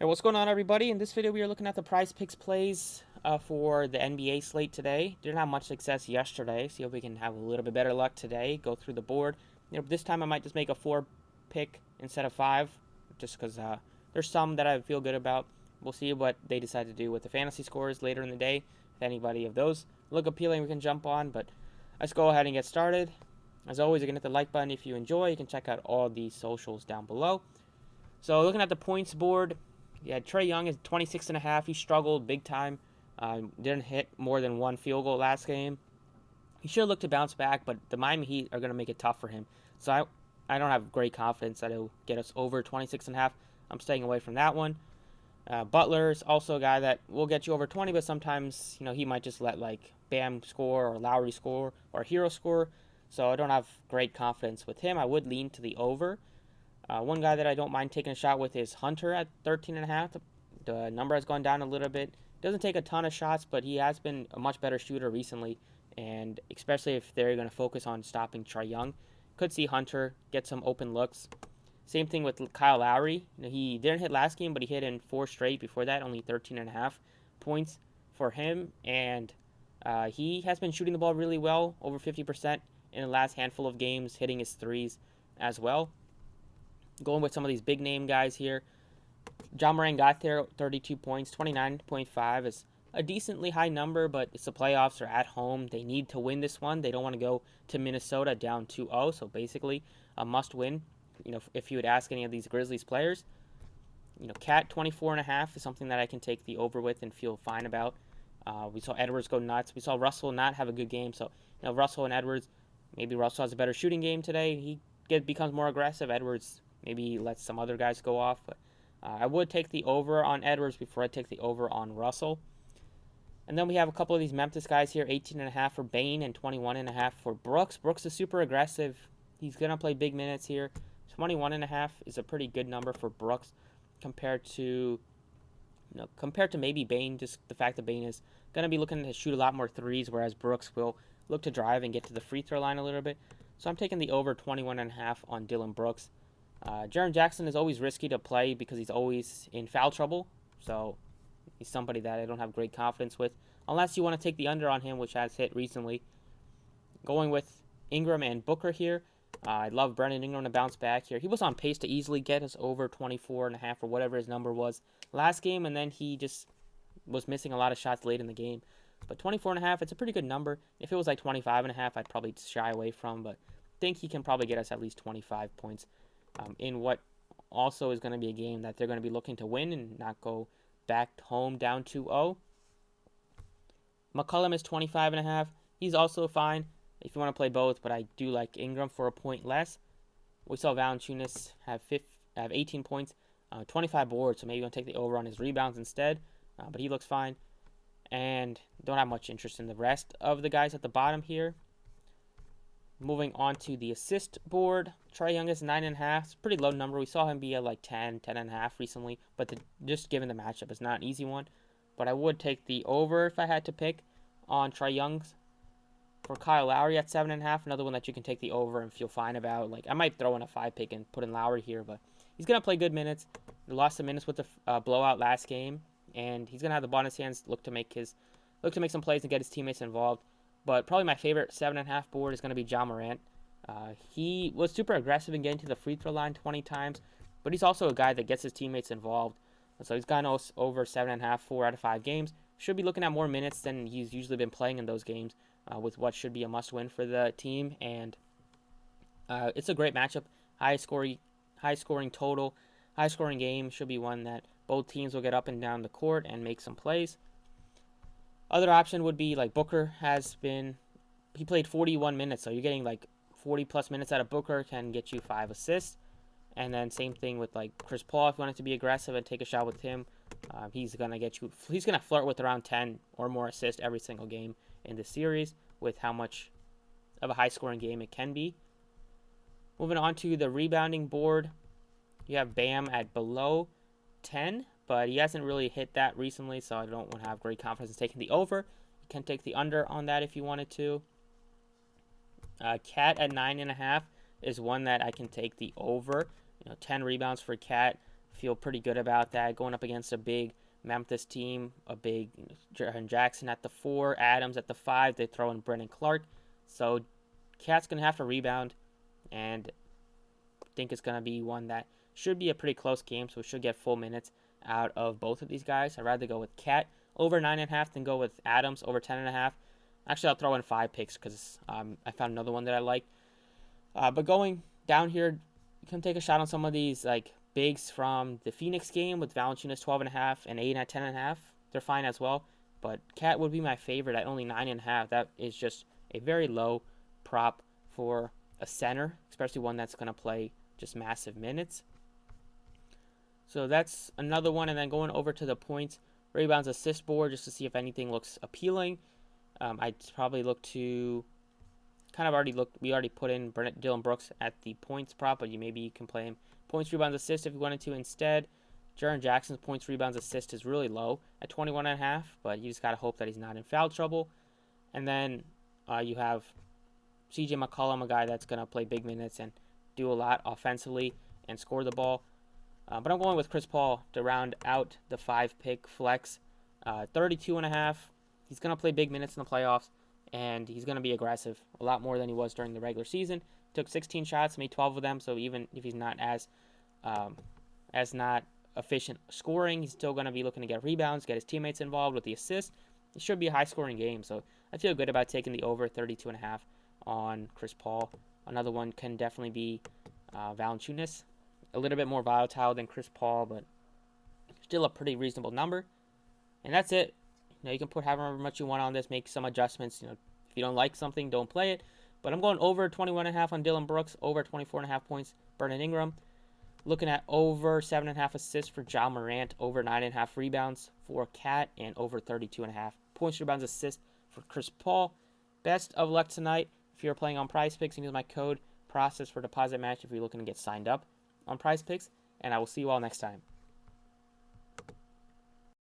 Hey, what's going on, everybody? In this video, we are looking at the Prize Picks plays for the NBA slate today. Didn't have much success yesterday. See if we can have a little bit better luck today. Go through the board. This time I might just make a 4 pick instead of 5, just because there's some that I feel good about. We'll see what they decide to do with the fantasy scores later in the day. If anybody of those look appealing, we can jump on. But let's go ahead and get started. As always, you can hit the like button if you enjoy. You can check out all the socials down below. So looking at the points board, yeah, Trey Young is 26 and a half. He struggled big time. Didn't hit more than one field goal last game. He should look to bounce back, but the Miami Heat are going to make it tough for him. So I don't have great confidence that he'll get us over 26 and a half. I'm staying away from that one. Butler is also a guy that will get you over 20, but sometimes he might just let like Bam score or Lowry score or Hero score. So I don't have great confidence with him. I would lean to the over. One guy that I don't mind taking a shot with is Hunter at 13.5. The number has gone down a little bit. Doesn't take a ton of shots, but he has been a much better shooter recently. And especially if they're going to focus on stopping Trey Young, could see Hunter get some open looks. Same thing with Kyle Lowry. He didn't hit last game, but he hit in 4 straight before that, only 13.5 points for him. And he has been shooting the ball really well, over 50% in the last handful of games, hitting his threes as well. Going with some of these big name guys here. John Moran got there, 32 points, 29.5 is a decently high number, but it's the playoffs are at home. They need to win this one. They don't want to go to Minnesota down 2-0, so basically a must win. If you would ask any of these Grizzlies players, Cat 24.5 is something that I can take the over with and feel fine about. We saw Edwards go nuts. We saw Russell not have a good game, so Russell and Edwards, maybe Russell has a better shooting game today. He becomes more aggressive. Edwards maybe lets some other guys go off, but I would take the over on Edwards before I take the over on Russell. And then we have a couple of these Memphis guys here, 18.5 for Bane and 21.5 for Brooks. Brooks is super aggressive. He's going to play big minutes here. 21.5 is a pretty good number for Brooks compared to maybe Bane. Just the fact that Bane is going to be looking to shoot a lot more threes, whereas Brooks will look to drive and get to the free throw line a little bit. So I'm taking the over 21.5 on Dylan Brooks. Jaren Jackson is always risky to play because he's always in foul trouble. So he's somebody that I don't have great confidence with. Unless you want to take the under on him, which has hit recently. Going with Ingram and Booker here. I love Brandon Ingram to bounce back here. He was on pace to easily get us over 24.5 or whatever his number was last game. And then he just was missing a lot of shots late in the game. But 24.5, it's a pretty good number. If it was like 25.5, I'd probably shy away from. But I think he can probably get us at least 25 points. In what also is going to be a game that they're going to be looking to win and not go back home down 2-0. McCollum is 25.5. He's also fine if you want to play both, but I do like Ingram for a point less. We saw Valanciunas have 18 points, 25 boards, so maybe you want to take the over on his rebounds instead, but he looks fine. And don't have much interest in the rest of the guys at the bottom here. Moving on to the assist board, Trey Young is 9.5. It's a pretty low number. We saw him be at like 10.5 recently, but just given the matchup, it's not an easy one. But I would take the over if I had to pick on Trey Young's. For Kyle Lowry at 7.5, another one that you can take the over and feel fine about. Like I might throw in a 5 pick and put in Lowry here, but he's gonna play good minutes. He lost some minutes with the blowout last game, and he's gonna have the ball in his hands. Look to make some plays and get his teammates involved. But probably my favorite 7.5 board is going to be John Morant. He was super aggressive in getting to the free throw line 20 times, but he's also a guy that gets his teammates involved. So he's gotten over 7.5, 4 out of 5 games. Should be looking at more minutes than he's usually been playing in those games with what should be a must-win for the team. And it's a great matchup. High scoring total, high scoring game. Should be one that both teams will get up and down the court and make some plays. Other option would be like Booker he played 41 minutes, so you're getting like 40 plus minutes out of Booker, can get you 5 assists. And then same thing with like Chris Paul, if you wanted to be aggressive and take a shot with him, he's gonna flirt with around 10 or more assists every single game in the series with how much of a high scoring game it can be. Moving on to the rebounding board, you have Bam at below 10. But he hasn't really hit that recently, so I don't want to have great confidence in taking the over. You can take the under on that if you wanted to. Cat at 9.5 is one that I can take the over. 10 rebounds for Cat, Feel pretty good about that. Going up against a big Memphis team, a big Jaren Jackson at the 4, Adams at the 5. They throw in Brennan Clark. So Cat's going to have to rebound, and I think it's going to be one that should be a pretty close game, so we should get full minutes out of both of these guys. I'd rather go with Cat over 9.5 than go with Adams over 10.5. Actually, I'll throw in 5 picks because I found another one that I like. But going down here, you can take a shot on some of these like bigs from the Phoenix game with Valanciunas 12.5 and Aiden at 10.5. They're fine as well. But Cat would be my favorite at only 9.5. That is just a very low prop for a center, especially one that's going to play just massive minutes. So that's another one. And then going over to the points, rebounds, assist board, just to see if anything looks appealing. I'd probably look to we already put in Dylan Brooks at the points prop, but maybe you can play him points, rebounds, assist if you wanted to instead. Jaren Jackson's points, rebounds, assist is really low at 21.5, but you just got to hope that he's not in foul trouble. And then you have CJ McCollum, a guy that's going to play big minutes and do a lot offensively and score the ball. But I'm going with Chris Paul to round out the 5-pick flex. 32.5. He's going to play big minutes in the playoffs, and he's going to be aggressive a lot more than he was during the regular season. Took 16 shots, made 12 of them, so even if he's not as not efficient scoring, he's still going to be looking to get rebounds, get his teammates involved with the assist. It should be a high-scoring game, so I feel good about taking the over 32.5 on Chris Paul. Another one can definitely be Valanciunas. A little bit more volatile than Chris Paul, but still a pretty reasonable number. And that's it. You can put however much you want on this, make some adjustments. If you don't like something, don't play it. But I'm going over 21.5 on Dylan Brooks, over 24.5 points, Brandon Ingram. Looking at over 7.5 assists for Ja Morant, over 9.5 rebounds for Cat, and over 32.5 points, rebounds, assists for Chris Paul. Best of luck tonight. If you're playing on Prize Picks, use my code process for deposit match if you're looking to get signed up on Prize Picks. And I will see you all next time.